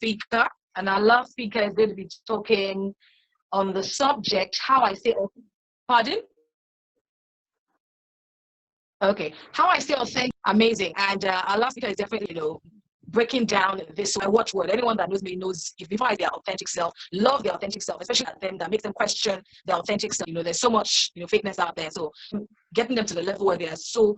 speaker, and our last speaker is going to be talking on the subject, how I say, pardon? Okay, how I say authentic, amazing. And our last speaker is definitely, breaking down this watchword. Anyone that knows me knows if before I their authentic self, love their authentic self, especially at them that makes them question their authentic self. There's so much fakeness out there. So getting them to the level where they are so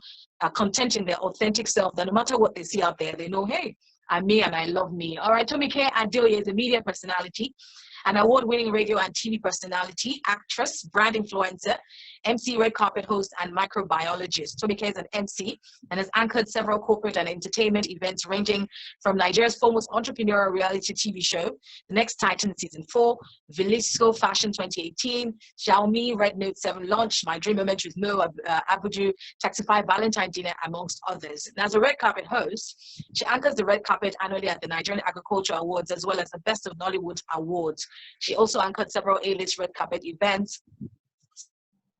content in their authentic self that no matter what they see out there, they know, hey, I'm me and I love me. All right, Tomike Adeoye is a media personality, an award-winning radio and TV personality, actress, brand influencer, MC, red carpet host, and microbiologist. Tomike is an MC and has anchored several corporate and entertainment events ranging from Nigeria's foremost entrepreneurial reality TV show, The Next Titan Season 4, Viliso Fashion 2018, Xiaomi Red Note 7 launch, My Dream Moment with Mo Abodu, Taxify Valentine Dinner, amongst others. And as a red carpet host, she anchors the red carpet annually at the Nigerian Agriculture Awards, as well as the Best of Nollywood Awards. She also anchored several A-list red carpet events,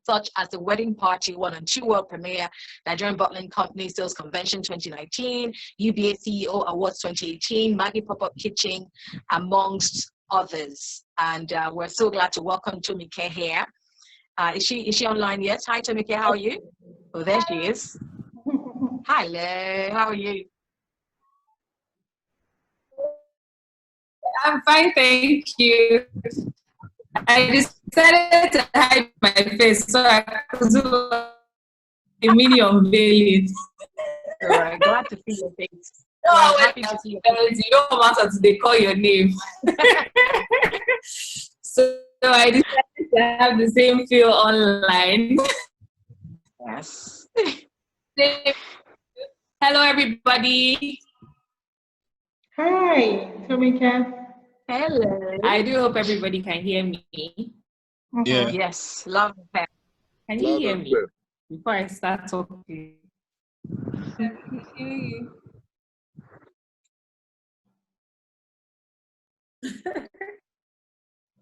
such as the Wedding Party 1 and 2 World Premiere, Nigerian Bottling Company Sales Convention 2019, UBA CEO Awards 2018, Maggi Pop Up Kitchen, amongst others. And we're so glad to welcome Tomike here. Is she online yet? Hi, Tomike, how are you? Oh, there she is. Hello, how are you? I'm fine, thank you. I decided to hide my face so I could do a mini unveiling. All right, glad to see your face. No, I'm happy to see your face. You don't want us to call your name. So I decided to have the same feel online. Yes. Hello, everybody. Hi, Tomike. Hello. I do hope everybody can hear me. Yeah. Yes, love that. Can you hear me before I start talking?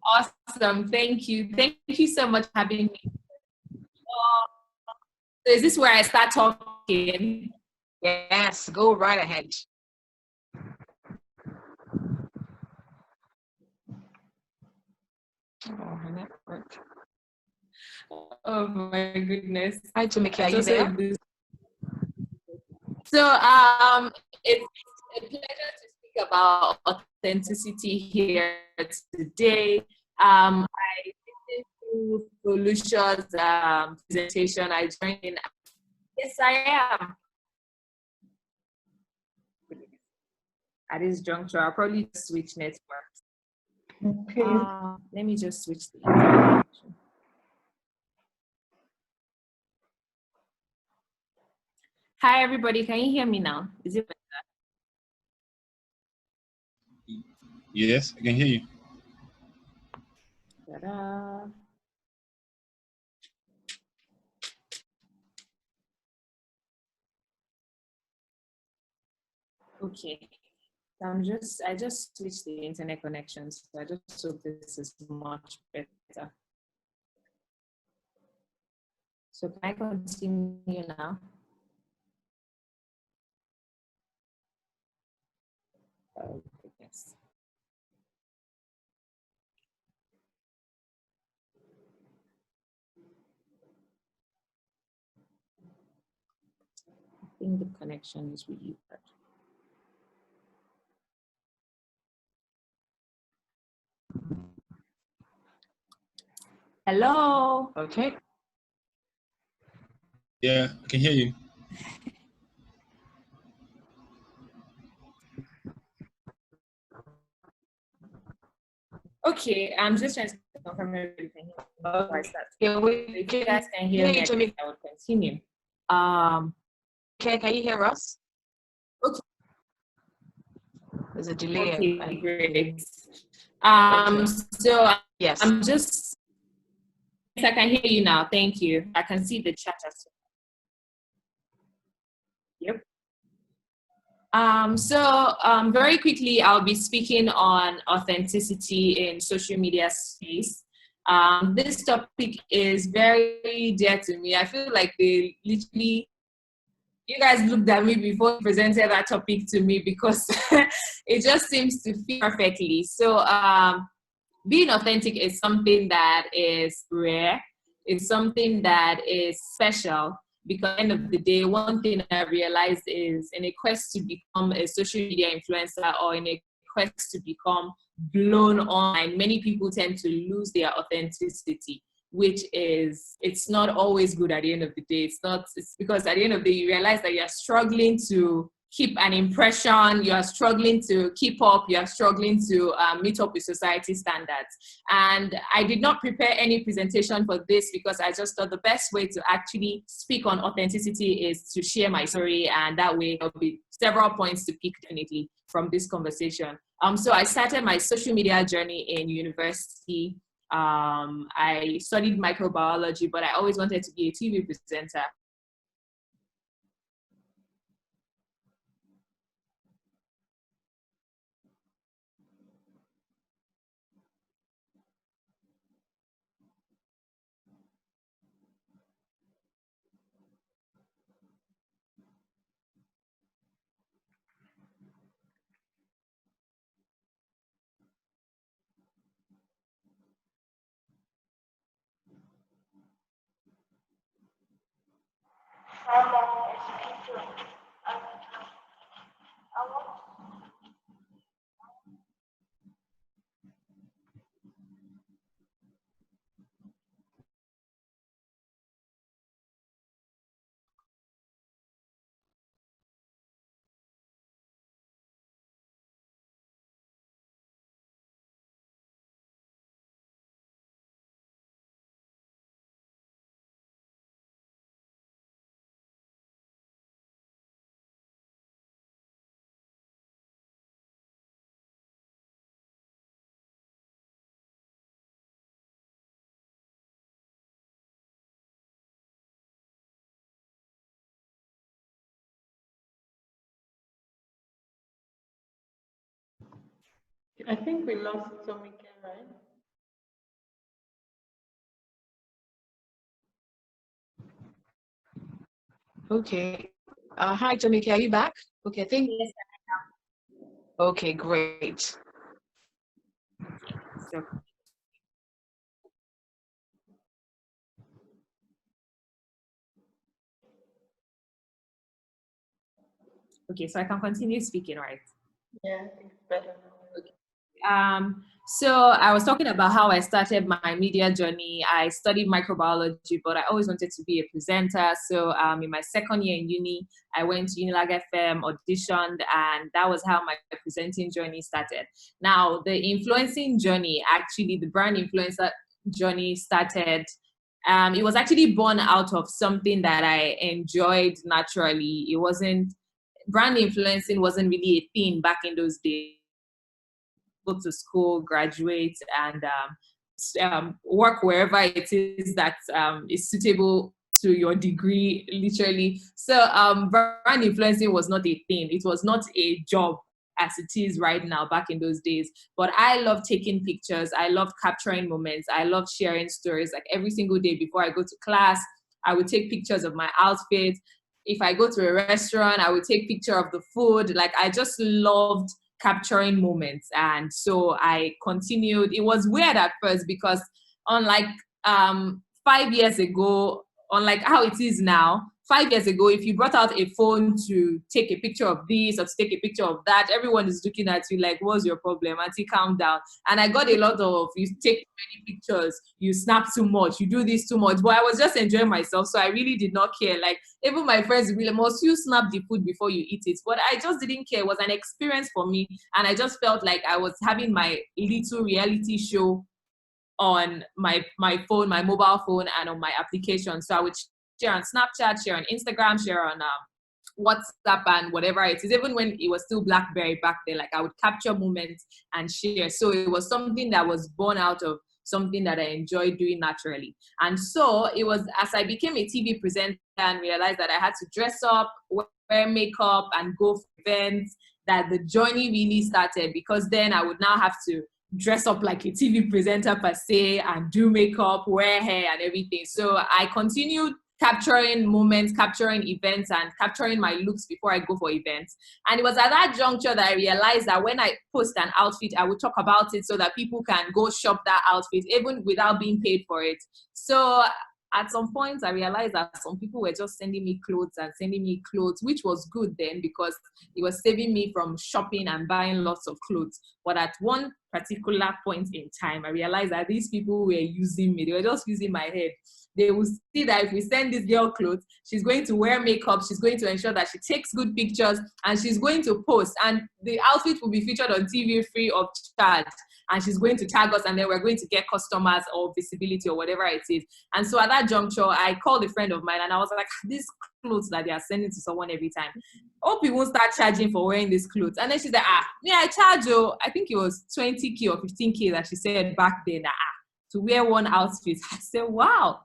Awesome. Thank you. Thank you so much for having me. So is this where I start talking? Yes, go right ahead. Oh my goodness. Hi, Tomike, are you there? So it's a pleasure to speak about authenticity here today. I listened to Felucia's presentation. I joined in. Yes, I am. At this juncture, I'll probably switch networks. Okay. Let me just switch the internet. Hi, everybody. Can you hear me now? Is it better? Yes, I can hear you. Ta-da. Okay. I just switched the internet connections, so I just hope this is much better. So can I continue now? Oh, goodness. I think the connection is really bad. Hello. Okay. Yeah, I can hear you. Okay, I'm just trying to confirm everything before I start. Yeah, If you guys can hear me, I will continue. Okay, can you hear us? Okay. There's a delay. Okay, great. So yes, I'm just. I can hear you now. Thank you. I can see the chat as well. Yep. So very quickly, I'll be speaking on authenticity in social media space. This topic is very dear to me. I feel like they literally you guys looked at me before you presented that topic to me because it just seems to fit perfectly. So being authentic is something that is rare. It's something that is special because at the end of the day, one thing I realized is in a quest to become a social media influencer or in a quest to become blown online, many people tend to lose their authenticity, which is, it's not always good at the end of the day. It's because at the end of the day, you realize that you're struggling to keep an impression, you are struggling to keep up, you are struggling to meet up with society standards. And I did not prepare any presentation for this because I just thought the best way to actually speak on authenticity is to share my story, and that way there'll be several points to pick definitely from this conversation. So I started my social media journey in university. I studied microbiology, but I always wanted to be a TV presenter. I think we lost Tomike, right? Okay. Hi, Tomike, are you back? Okay, I think. Yes. Okay, great. So, okay, so I can continue speaking, right? Yeah, I think it's better now. So I was talking about how I started my media journey. I studied microbiology, but I always wanted to be a presenter. So in my second year in uni, I went to Unilag FM, auditioned, and that was how my presenting journey started. Now, the influencing journey, actually, the brand influencer journey started. It was actually born out of something that I enjoyed naturally. It wasn't, brand influencing wasn't really a thing back in those days. Go to school, graduate, and work wherever it is that is suitable to your degree, literally. So brand influencing was not a thing. It was not a job as it is right now back in those days. But I love taking pictures. I love capturing moments. I love sharing stories. Like every single day before I go to class, I would take pictures of my outfit. If I go to a restaurant, I would take picture of the food. Like I just loved capturing moments. And so I continued. It was weird at first because unlike 5 years ago, unlike how it is now, 5 years ago, if you brought out a phone to take a picture of this or to take a picture of that, everyone is looking at you like, what's your problem? Auntie, calm down. And I got a lot of, you take many pictures, you snap too much, you do this too much. But I was just enjoying myself, so I really did not care. Like, even my friends really, must you snap the food before you eat it? But I just didn't care. It was an experience for me. And I just felt like I was having my little reality show on my phone, my mobile phone, and on my application. So I would share on Snapchat, share on Instagram, share on WhatsApp and whatever it is. Even when it was still BlackBerry back then, like I would capture moments and share. So it was something that was born out of something that I enjoyed doing naturally. And so it was as I became a TV presenter and realized that I had to dress up, wear makeup, and go for events, that the journey really started, because then I would now have to dress up like a TV presenter per se and do makeup, wear hair and everything. So I continued capturing moments, capturing events, and capturing my looks before I go for events. And it was at that juncture that I realized that when I post an outfit, I would talk about it so that people can go shop that outfit, even without being paid for it. So at some point, I realized that some people were just sending me clothes and sending me clothes, which was good then because it was saving me from shopping and buying lots of clothes. But at one particular point in time, I realized that these people were using me. They were just using my head. They will see that if we send this girl clothes, she's going to wear makeup, she's going to ensure that she takes good pictures, and she's going to post. And the outfit will be featured on TV free of charge. And she's going to tag us, and then we're going to get customers or visibility or whatever it is. And so at that juncture, I called a friend of mine, and I was like, these clothes that they are sending to someone every time, hope you won't start charging for wearing these clothes. And then she said, me, I charge you, I think it was 20K or 15K that she said back then, to wear one outfit. I said, wow,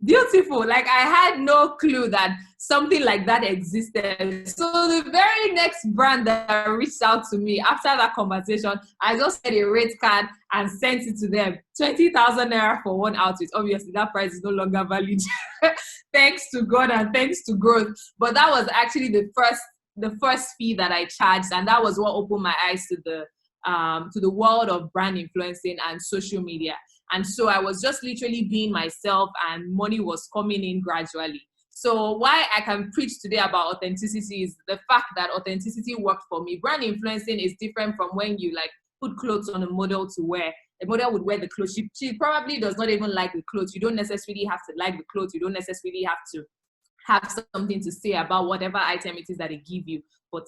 beautiful. Like, I had no clue that something like that existed. So the very next brand that reached out to me after that conversation, I just had a rate card and sent it to them. 20,000 naira for one outfit. Obviously, that price is no longer valid. Thanks to God and thanks to growth. But that was actually the first fee that I charged, and that was what opened my eyes to the world of brand influencing and social media. And so I was just literally being myself, and money was coming in gradually. So why I can preach today about authenticity is the fact that authenticity worked for me. Brand influencing is different from when you like put clothes on a model to wear. A model would wear the clothes. She probably does not even like the clothes. You don't necessarily have to like the clothes. You don't necessarily have to have something to say about whatever item it is that they give you. But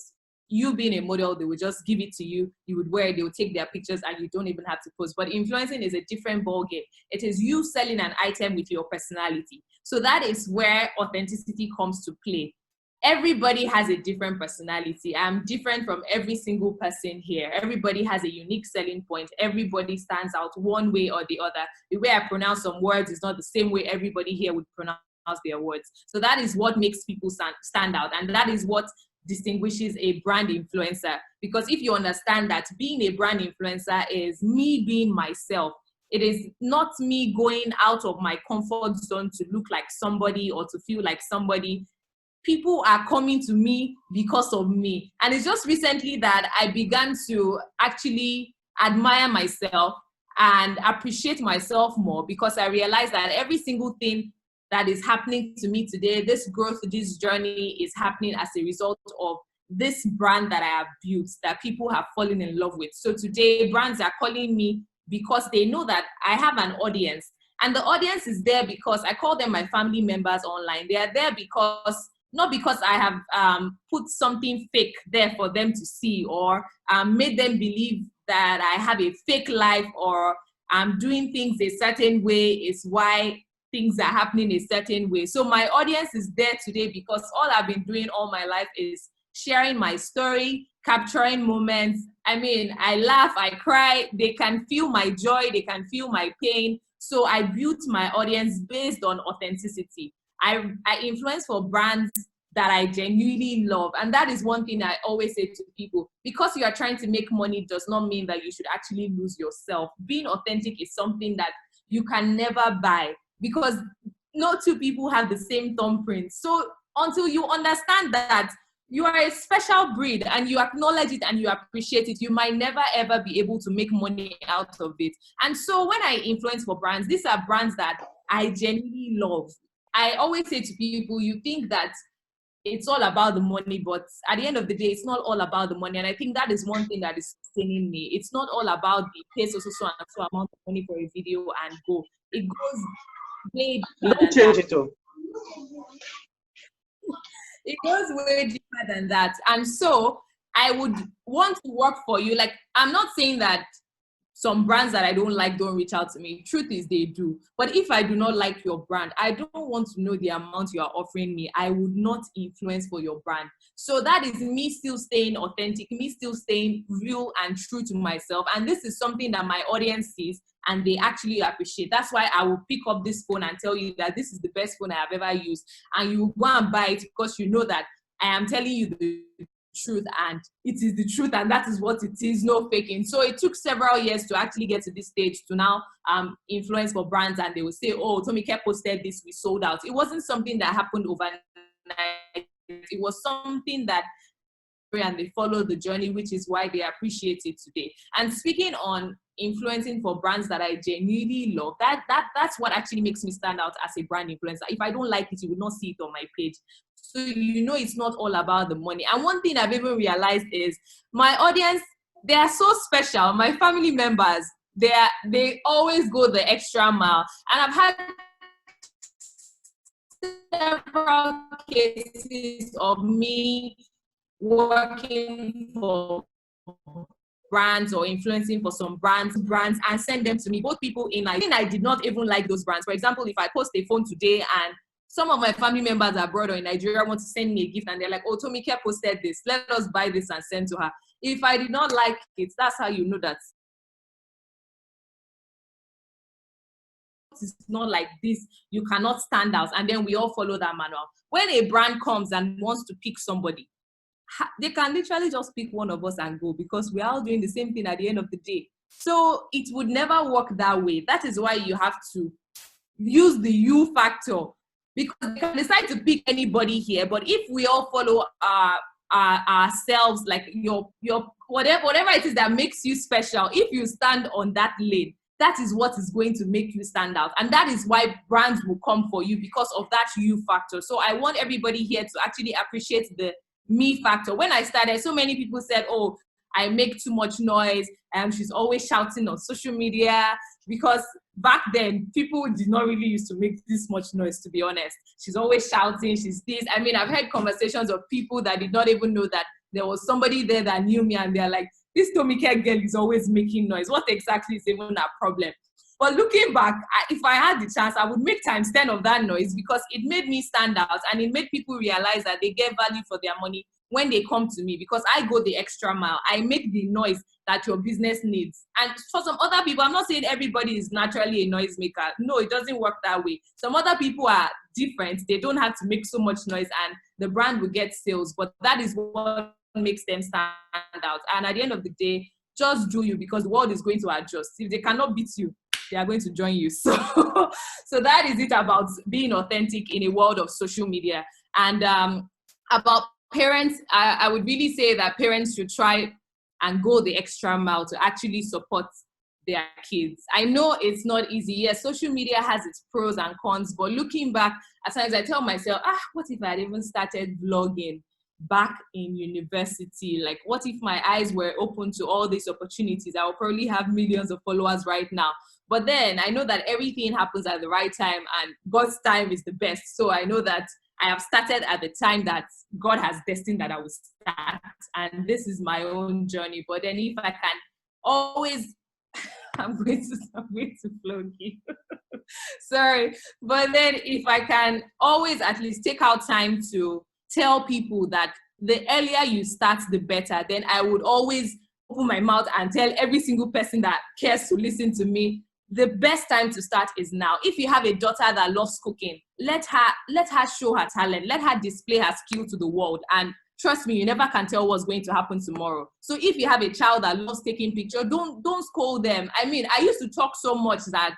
you being a model, they will just give it to you. You would wear it, they will take their pictures, and you don't even have to post. But influencing is a different ballgame. It is you selling an item with your personality. So that is where authenticity comes to play. Everybody has a different personality. I'm different from every single person here. Everybody has a unique selling point. Everybody stands out one way or the other. The way I pronounce some words is not the same way everybody here would pronounce their words. So that is what makes people stand out. And that is what distinguishes a brand influencer. Because if you understand that being a brand influencer is me being myself, it is not me going out of my comfort zone to look like somebody or to feel like somebody. People are coming to me because of me. And it's just recently that I began to actually admire myself and appreciate myself more, because I realized that every single thing that is happening to me today, this growth, this journey is happening as a result of this brand that I have built, that people have fallen in love with. So today, brands are calling me because they know that I have an audience. And the audience is there because I call them my family members online. They are there because, not because I have put something fake there for them to see, or made them believe that I have a fake life, or I'm doing things a certain way is why things are happening a certain way. So my audience is there today because all I've been doing all my life is sharing my story, capturing moments. I mean, I laugh, I cry, they can feel my joy, they can feel my pain. So I built my audience based on authenticity. I influence for brands that I genuinely love. And that is one thing I always say to people. Because you are trying to make money does not mean that you should actually lose yourself. Being authentic is something that you can never buy, because no two people have the same thumbprint. So until you understand that you are a special breed and you acknowledge it and you appreciate it, you might never ever be able to make money out of it. And so when I influence for brands, these are brands that I genuinely love. I always say to people, you think that it's all about the money, but at the end of the day, it's not all about the money. And I think that is one thing that is sustaining me. It's not all about the pay so amount of money for a video and go. It goes way deeper Don't than change that. it all. It goes way deeper than that. And so I would want to work for you. Like, I'm not saying that some brands that I don't like don't reach out to me. Truth is, they do. But if I do not like your brand, I don't want to know the amount you are offering me. I would not influence for your brand. So that is me still staying authentic, me still staying real and true to myself. And this is something that my audience sees and they actually appreciate. That's why I will pick up this phone and tell you that this is the best phone I have ever used. And you will go and buy it because you know that I am telling you the truth, and it is the truth, and that is what it is, no faking. So it took several years to actually get to this stage to now influence for brands, and they will say, oh, Tomike posted this, we sold out. It wasn't something that happened overnight. It was something that, and they follow the journey, which is why they appreciate it today. And speaking on influencing for brands that I genuinely love, that's what actually makes me stand out as a brand influencer. If I don't like it, you will not see it on my page. So you know it's not all about the money. And one thing I've even realized is my audience, they are so special. My family members, they always go the extra mile. And I've had several cases of me working for brands or influencing for some brands and send them to me. Both people in I think I did not even like those brands. For example, if I post a phone today and some of my family members abroad or in Nigeria want to send me a gift and they're like, oh, Tomike posted this, let us buy this and send to her. If I did not like it, that's how you know that it's not like this, you cannot stand out, and then we all follow that manual. When a brand comes and wants to pick somebody, they can literally just pick one of us and go, because we're all doing the same thing at the end of the day. So it would never work that way. That is why you have to use the you factor, because you can decide to pick anybody here, but if we all follow ourselves, like your whatever it is that makes you special, if you stand on that lane, that is what is going to make you stand out. And that is why brands will come for you, because of that you factor. So I want everybody here to actually appreciate the me factor. When I started, so many people said, oh, I make too much noise, and she's always shouting on social media, because back then people did not really used to make this much noise, to be honest. She's always shouting, she's this. I mean, I've had conversations of people that did not even know that there was somebody there that knew me, and they're like, this Tomike girl is always making noise. What exactly is even our problem? But looking back, if I had the chance, I would make times 10 of that noise, because it made me stand out, and it made people realize that they get value for their money when they come to me, because I go the extra mile. I make the noise that your business needs. And for some other people, I'm not saying everybody is naturally a noisemaker. No, it doesn't work that way. Some other people are different. They don't have to make so much noise, and the brand will get sales. But that is what makes them stand out. And at the end of the day, just do you, because the world is going to adjust. If they cannot beat you, they are going to join you. So that is it about being authentic in a world of social media. And about parents, I would really say that parents should try and go the extra mile to actually support their kids. I know it's not easy. Yes, social media has its pros and cons, but looking back, at times I tell myself, what if I had even started vlogging back in university? Like, what if my eyes were open to all these opportunities? I will probably have millions of followers right now. But then I know that everything happens at the right time, and God's time is the best. So I know that I have started at the time that God has destined that I will start. And this is my own journey. But then if I can always, I'm going to flog you. Sorry. But then if I can always at least take out time to tell people that the earlier you start, the better, then I would always open my mouth and tell every single person that cares to listen to me, the best time to start is now. If you have a daughter that loves cooking, let her show her talent. Let her display her skill to the world. And trust me, you never can tell what's going to happen tomorrow. So if you have a child that loves taking pictures, don't scold them. I mean, I used to talk so much that,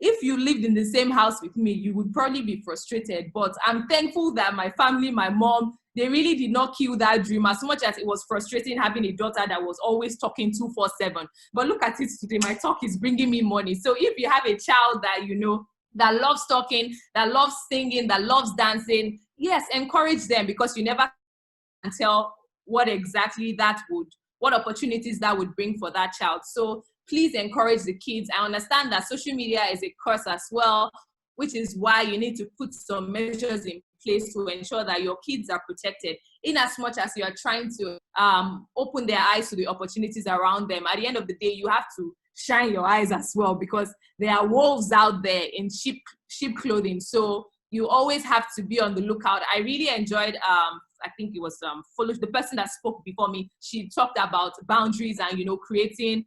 if you lived in the same house with me, you would probably be frustrated. But I'm thankful that my family, my mom, they really did not kill that dream, as much as it was frustrating having a daughter that was always talking 247. But look at it today, my talk is bringing me money. So if you have a child that you know, that loves talking, that loves singing, that loves dancing, yes, encourage them, because you never can tell what opportunities that would bring for that child. So please encourage the kids. I understand that social media is a curse as well, which is why you need to put some measures in place to ensure that your kids are protected, in as much as you are trying to open their eyes to the opportunities around them. At the end of the day, you have to shine your eyes as well, because there are wolves out there in sheep clothing. So you always have to be on the lookout. I really enjoyed, I think it was the person that spoke before me. She talked about boundaries and, you know, creating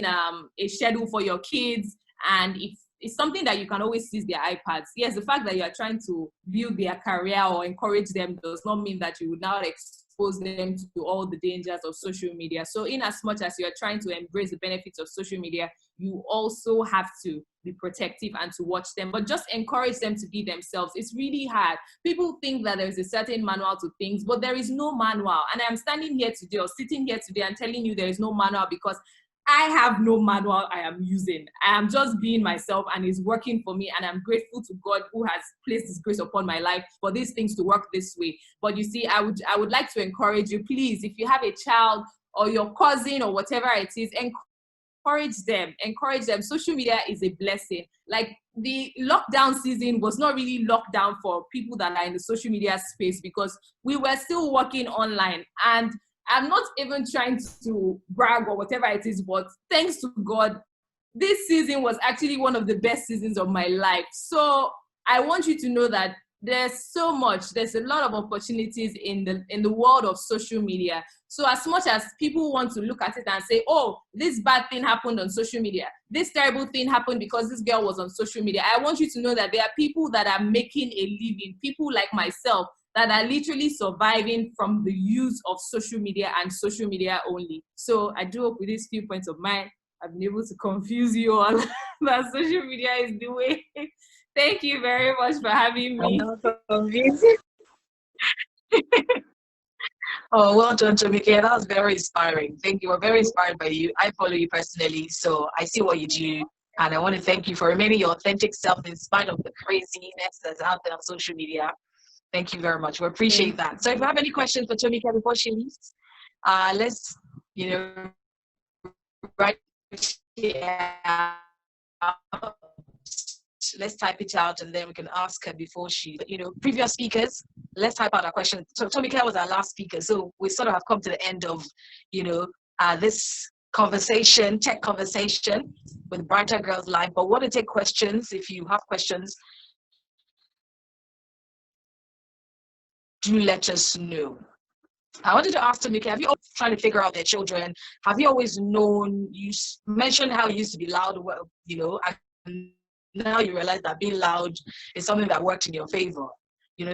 a schedule for your kids. And it's something that you can always seize their iPads. Yes, the fact that you are trying to build their career or encourage them does not mean that you would now expect expose them to all the dangers of social media. So in as much as you're trying to embrace the benefits of social media, you also have to be protective and to watch them, but just encourage them to be themselves. It's really hard. People think that there's a certain manual to things, but there is no manual. And I'm standing here today or sitting here today and telling you there is no manual because I have no manual I am using. I am just being myself and it's working for me. And I'm grateful to God who has placed his grace upon my life for these things to work this way. But you see, I would like to encourage you, please, if you have a child or your cousin or whatever it is, encourage them. Social media is a blessing. Like the lockdown season was not really lockdown for people that are in the social media space because we were still working online. And I'm not even trying to brag or whatever it is, but thanks to God, this season was actually one of the best seasons of my life. So I want you to know that there's a lot of opportunities in the world of social media. So as much as people want to look at it and say, oh, this bad thing happened on social media, this terrible thing happened because this girl was on social media, I want you to know that there are people that are making a living, people like myself, that are literally surviving from the use of social media and social media only. So I do hope with these few points of mine, I've been able to confuse you all that social media is the way. Thank you very much for having me. I'm not confused. Oh, well done, Tomike. That was very inspiring. Thank you. We're very inspired by you. I follow you personally, so I see what you do. And I want to thank you for remaining your authentic self in spite of the craziness that's out there on social media. Thank you very much. We appreciate that. So if you have any questions for Tomike before she leaves, let's, write it out. Let's type it out and then we can ask her before she, previous speakers, let's type out our question. So Tomike was our last speaker. So we sort of have come to the end of, this conversation, tech conversation with Brighter Girls Live. But want to take questions. If you have questions, do let us know. I wanted to ask Tomike, have you always trying to figure out their children? Have you always known, you mentioned how you used to be loud, and now you realize that being loud is something that worked in your favor.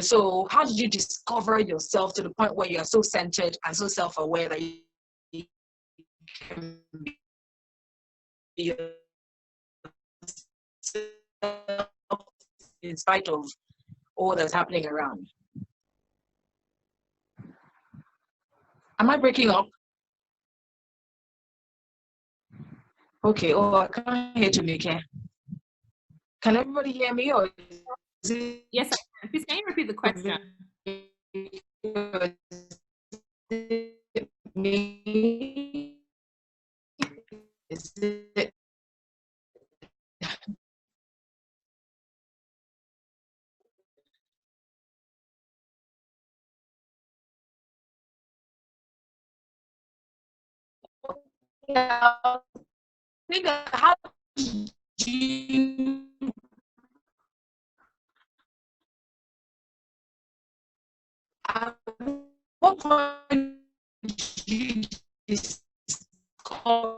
So how did you discover yourself to the point where you are so centered and so self-aware that you can be yourself in spite of all that's happening around? Am I breaking up? Okay, I can't hear Tomike. Can everybody hear me? Or is it... Yes, I can. Please, can you repeat the question? Me? Is it... How do you what point did you discover?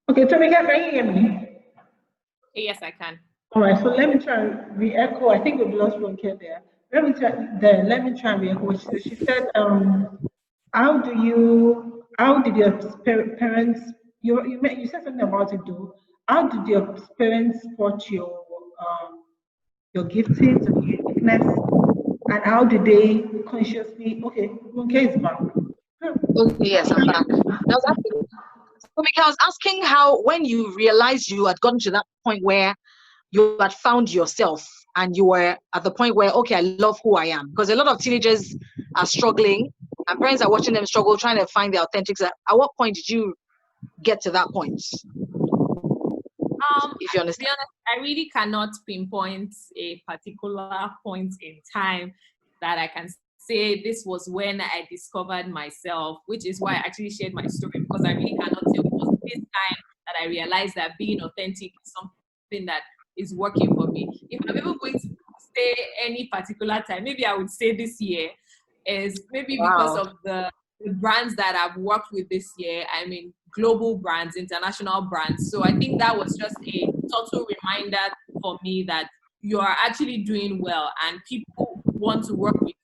Okay, Tomike, can you hear me? Yes, I can. All right, so let me try and re-echo. I think we've lost one kid there. Let me try and re-echo. She said, how did your parents, you said something about it though. How did your parents support your giftings or your uniqueness? And how did they consciously, okay, Runke is back. Okay, yes, I'm back. I was asking how, when you realized you had gotten to that point where you had found yourself and you were at the point where, okay, I love who I am. Because a lot of teenagers are struggling and parents are watching them struggle, trying to find their authentic self. At what point did you get to that point? If you understand. To be honest, I really cannot pinpoint a particular point in time that I can say this was when I discovered myself, which is why I actually shared my story, because I really cannot say it was this time that I realized that being authentic is something that is working for me. If I'm ever going to say any particular time, maybe I would say this year is maybe because of the brands that I've worked with this year. I'm in global brands, international brands. So I think that was just a total reminder for me that you are actually doing well and people want to work with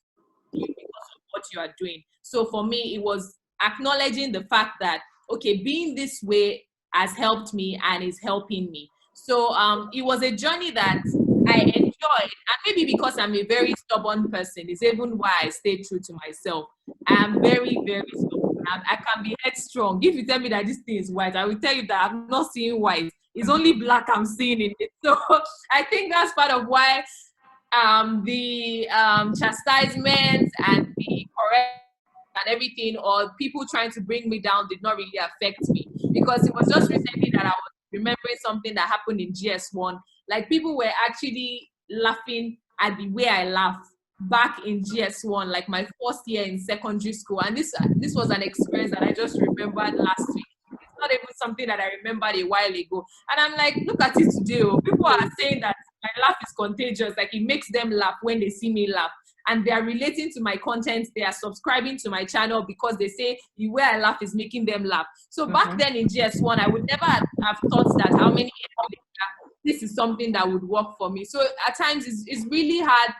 you because of what you are doing. So for me, it was acknowledging the fact that, okay, being this way has helped me and is helping me. So it was a journey that I enjoyed, and maybe because I'm a very stubborn person, is even why I stay true to myself. I'm very, very stubborn. I can be headstrong. If you tell me that this thing is white, I will tell you that I'm not seeing white. It's only black I'm seeing in it. So I think that's part of why the chastisement and the correct and everything, or people trying to bring me down, did not really affect me, because it was just recently that I was remembering something that happened in GS1. Like, people were actually laughing at the way I laugh back in GS1, like my first year in secondary school, and this was an experience that I just remembered last week. It's not even something that I remembered a while ago, and I'm like, look at it today. People are saying that my laugh is contagious, like it makes them laugh when they see me laugh, and they are relating to my content. They are subscribing to my channel because they say the way I laugh is making them laugh. So back then in GS1, I would never have thought that how many years later, this is something that would work for me. So at times it's really hard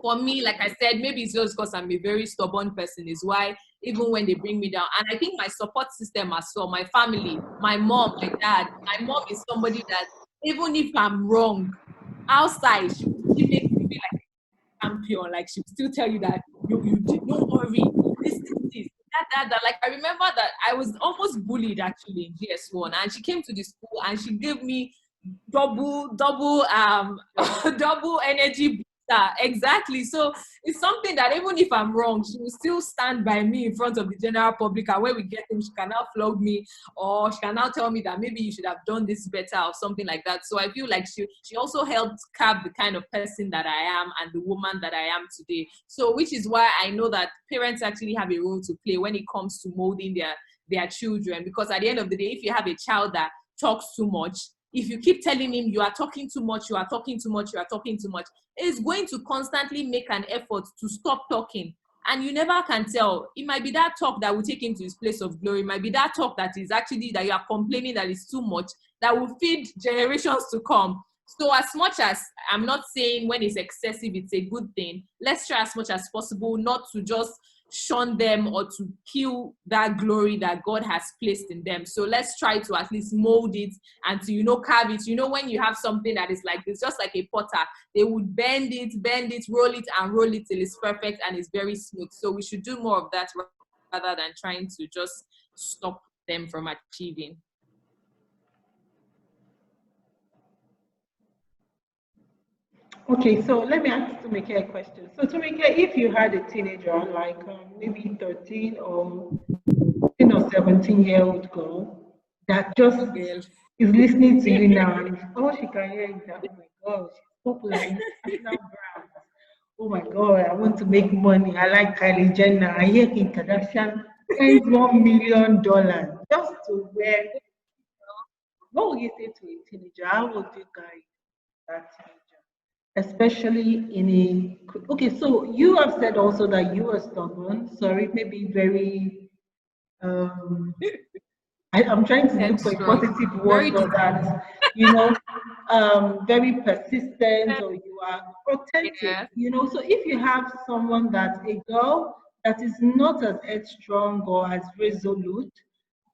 for me. Like I said, maybe it's just because I'm a very stubborn person is why even when they bring me down. And I think my support system as well, my family, my mom, my dad. My mom is somebody that even if I'm wrong outside, she makes me feel like a champion. Like, she will still tell you that you did not worry. This. That. Like, I remember that I was almost bullied actually in GS1, and she came to the school and she gave me double double energy. Exactly. So it's something that even if I'm wrong, she will still stand by me in front of the general public, and when we get him, she can now flog me, or she can now tell me that maybe you should have done this better or something like that. So I feel like she also helped carve the kind of person that I am and the woman that I am today. So which is why I know that parents actually have a role to play when it comes to molding their children, because at the end of the day, if you have a child that talks too much, if you keep telling him you are talking too much, you are talking too much, you are talking too much, it's going to constantly make an effort to stop talking. And you never can tell. It might be that talk that will take him to his place of glory. It might be that talk that is actually that you are complaining that is too much, that will feed generations to come. So as much as I'm not saying when it's excessive, it's a good thing, let's try as much as possible not to just shun them or to kill that glory that God has placed in them. So let's try to at least mold it and to, carve it. When you have something that is like this, just like a potter, they would bend it, roll it, and roll it till it's perfect and it's very smooth. So we should do more of that rather than trying to just stop them from achieving. Okay, so let me ask Tomike a question. So Tomike, if you had a teenager, like maybe 13 or 17-year-old girl that just is listening to you now, and all she can hear is that, oh my God, she's popular in national brands. Oh my God, I want to make money. I like Kylie Jenner. I hear Kim Kardashian spends $1 million just to wear. What would you say to a teenager? How would you guide that teenager? Especially okay, so you have said also that you are stubborn, sorry, maybe very I'm trying to look for a positive word for that, very persistent, or you are authentic, so if you have someone a girl that is not as headstrong or as resolute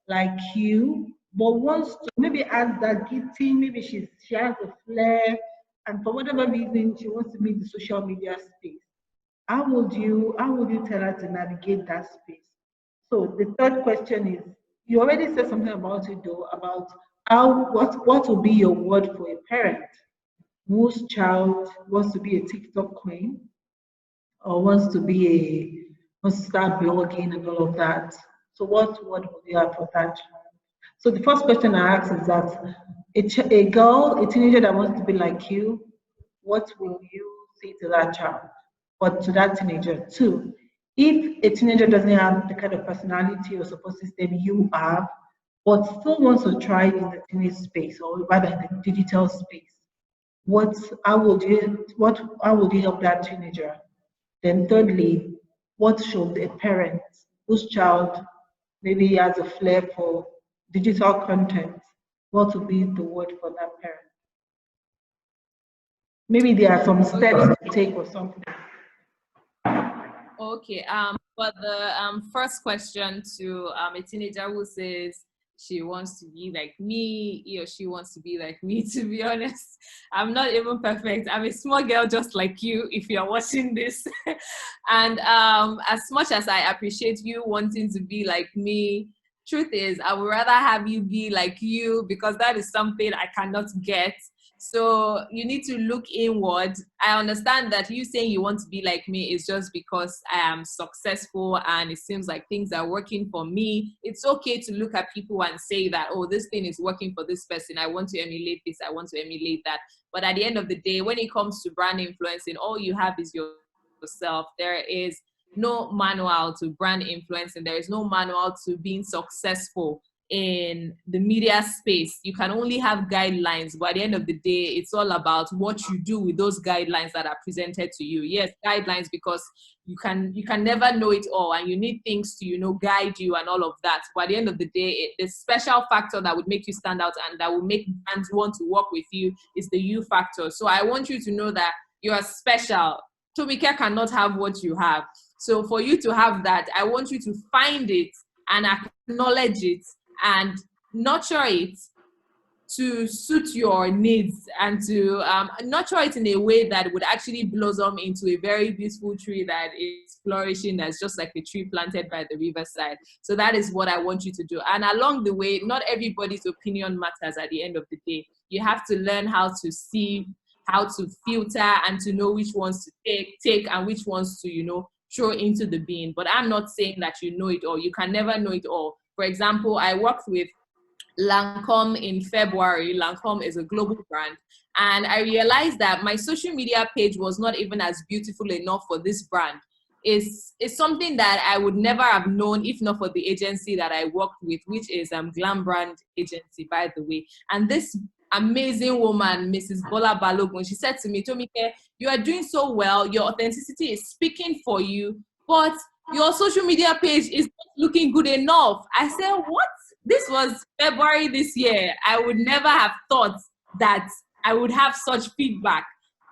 like you, but wants to maybe has that gifting, maybe she has a flair, and for whatever reason she wants to be in the social media space. How would you tell her to navigate that space? So the third question is, you already said something about it though, about what will be your word for a parent whose child wants to be a TikTok queen or wants to start blogging and all of that. So what would you have for that child? So the first question I ask is that a teenager that wants to be like you, what will you say to that child or to that teenager? Two, if a teenager doesn't have the kind of personality or support system you have, but still wants to try in the teenage space or rather in the digital space, how would you help that teenager? Then thirdly, what should a parent whose child maybe has a flair for digital content, what would be the word for that parent? Maybe there are some steps to take or something. Okay. For the first question to a teenager who says she wants to be like me, he or she wants to be like me, to be honest, I'm not even perfect. I'm a small girl just like you, if you're watching this. And as much as I appreciate you wanting to be like me, truth is, I would rather have you be like you, because that is something I cannot get. So you need to look inward. I understand that you saying you want to be like me is just because I am successful and it seems like things are working for me. It's okay to look at people and say that, oh, this thing is working for this person. I want to emulate this. I want to emulate that. But at the end of the day, when it comes to brand influencing, all you have is yourself. There is no manual to brand influencing. There is no manual to being successful in the media space. You can only have guidelines, but at the end of the day, it's all about what you do with those guidelines that are presented to you. Yes, guidelines, because you can never know it all, and you need things to guide you and all of that. But at the end of the day, the special factor that would make you stand out and that will make brands want to work with you is the you factor. So I want you to know that you are special. Tomike cannot have what you have. So for you to have that, I want you to find it and acknowledge it and nurture it to suit your needs, and to nurture it in a way that would actually blossom into a very beautiful tree that is flourishing, that's just like a tree planted by the riverside. So that is what I want you to do. And along the way, not everybody's opinion matters at the end of the day. You have to learn how to see, how to filter, and to know which ones to take and which ones to, throw into the bin. But I'm not saying that you know it all. You can never know it all. For example, I worked with Lancome in February. Lancome is a global brand. And I realized that my social media page was not even as beautiful enough for this brand. It's something that I would never have known if not for the agency that I worked with, which is Glam Brand Agency, by the way. And this amazing woman, Mrs. Bola Balogun, she said to me, Tomike, you are doing so well. Your authenticity is speaking for you, but your social media page is not looking good enough. I said, what? This was February this year. I would never have thought that I would have such feedback.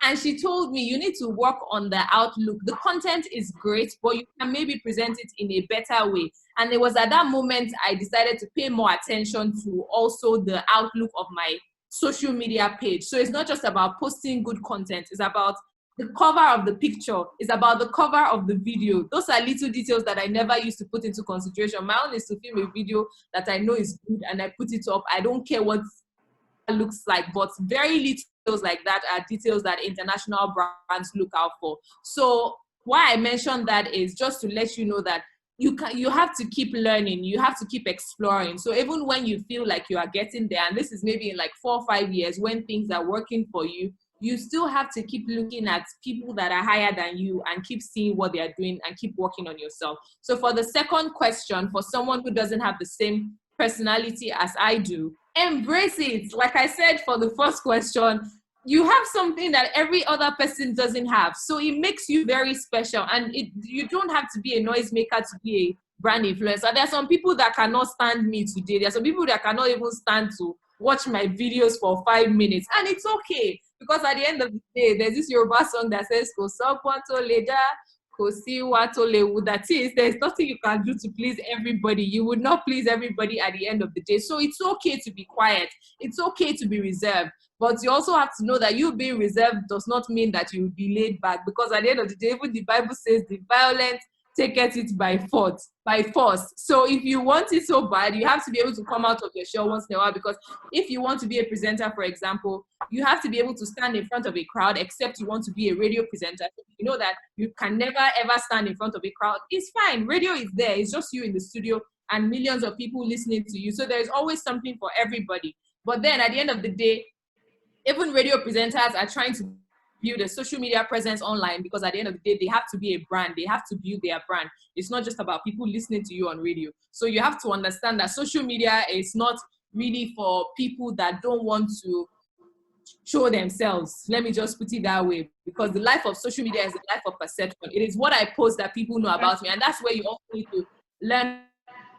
And she told me, you need to work on the outlook. The content is great, but you can maybe present it in a better way. And it was at that moment I decided to pay more attention to also the outlook of my social media page. So it's not just about posting good content. It's about the cover of the picture, is about the cover of the video. Those are little details that I never used to put into consideration. My own is to film a video that I know is good and I put it up. I don't care what it looks like, but very little details like that are details that international brands look out for. So why I mentioned that is just to let you know that you have to keep learning, you have to keep exploring. So even when you feel like you are getting there, and this is maybe in like 4 or 5 years when things are working for you, you still have to keep looking at people that are higher than you and keep seeing what they are doing and keep working on yourself. So for the second question, for someone who doesn't have the same personality as I do, embrace it. Like I said for the first question, you have something that every other person doesn't have. So it makes you very special, and you don't have to be a noisemaker to be a brand influencer. There are some people that cannot stand me today. There are some people that cannot even stand to watch my videos for 5 minutes, and it's okay, because at the end of the day, there's this Yoruba song that says, that is, there's nothing you can do to please everybody. You would not please everybody at the end of the day. So it's okay to be quiet. It's okay to be reserved. But you also have to know that you being reserved does not mean that you will be laid back, because at the end of the day, even the Bible says the violent taketh it by force. So if you want it so bad, you have to be able to come out of your shell once in a while, because if you want to be a presenter, for example, you have to be able to stand in front of a crowd, except you want to be a radio presenter. You know that you can never ever stand in front of a crowd. It's fine. Radio is there. It's just you in the studio and millions of people listening to you. So there's always something for everybody. But then at the end of the day, even radio presenters are trying to build a social media presence online, because at the end of the day, they have to be a brand. They have to build their brand. It's not just about people listening to you on radio. So you have to understand that social media is not really for people that don't want to show themselves. Let me just put it that way, because the life of social media is a life of perception. It is what I post that people know about me. And that's where you also need to learn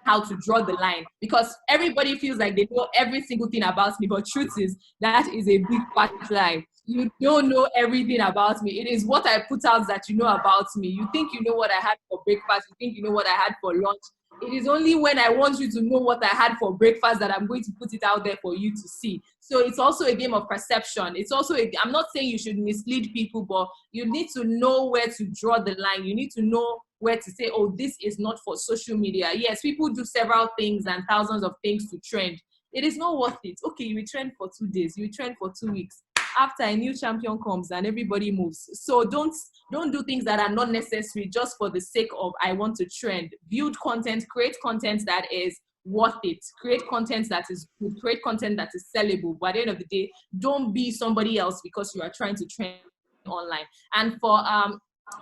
how to draw the line, because everybody feels like they know every single thing about me, but truth is that is a big fat lie. You don't know everything about me. It is what I put out that you know about me. You think you know what I had for breakfast, you think you know what I had for lunch. It is only when I want you to know what I had for breakfast that I'm going to put it out there for you to see. So it's also a game of perception. It's also, I'm not saying you should mislead people, but you need to know where to draw the line. You need to know where to say, oh, this is not for social media. Yes, people do several things and thousands of things to trend. It is not worth it. Okay, you will trend for 2 days, you will trend for 2 weeks. After a new champion comes and everybody moves. So don't do things that are not necessary just for the sake of I want to trend. Build content, create content that is worth it. Create content that is good, create content that is sellable. But at the end of the day, don't be somebody else because you are trying to trend online. And for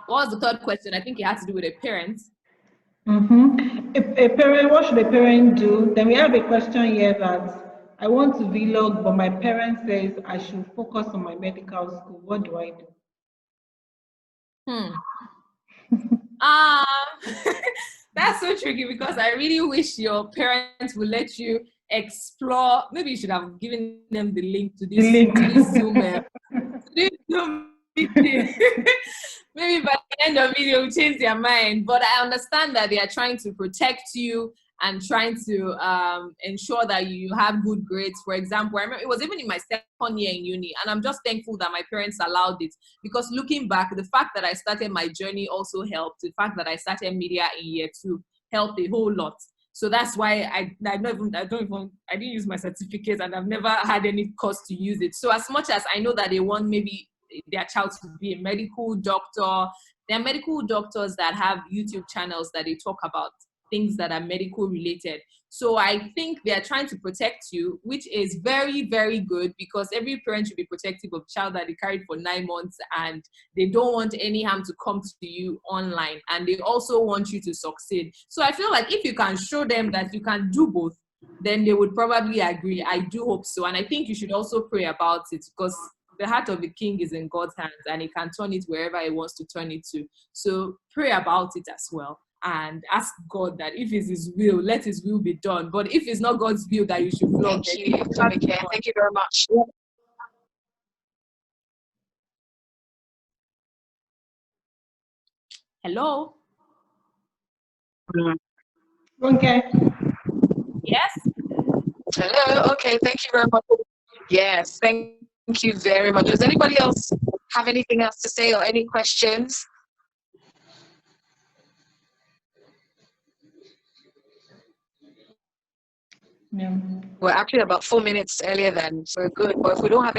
what was the third question? I think it had to do with a parent. A parent, what should a parent do? Then we have a question here that I want to vlog, but my parent says I should focus on my medical school. What do I do? That's so tricky, because I really wish your parents would let you explore. Maybe you should have given them the link to this Zoom. Meeting. Maybe by the end of it, they will change their mind. But I understand that they are trying to protect you and trying to ensure that you have good grades. For example, I remember it was even in my second year in uni, and I'm just thankful that my parents allowed it, because looking back, the fact that I started my journey also helped. The fact that I started media in year 2 helped a whole lot. So that's why I didn't use my certificate, and I've never had any cost to use it. So as much as I know that they want maybe their child to be a medical doctor, there are medical doctors that have YouTube channels that they talk about things that are medical related. So I think they are trying to protect you, which is very, very good, because every parent should be protective of child that they carried for 9 months, and they don't want any harm to come to you online, and they also want you to succeed. So I feel like if you can show them that you can do both, then they would probably agree. I do hope so. And I think you should also pray about it, because the heart of the king is in God's hands, and he can turn it wherever he wants to turn it to. So pray about it as well, and ask God that if it's his will, let his will be done. But if it's not God's will that you should vlog, thank you, Tomike. Thank you very much. Hello? Okay. Yes? Hello. Okay, thank you very much. Yes, thank you very much. Does anybody else have anything else to say or any questions? Yeah. We're actually about 4 minutes earlier than, so good. But if we don't have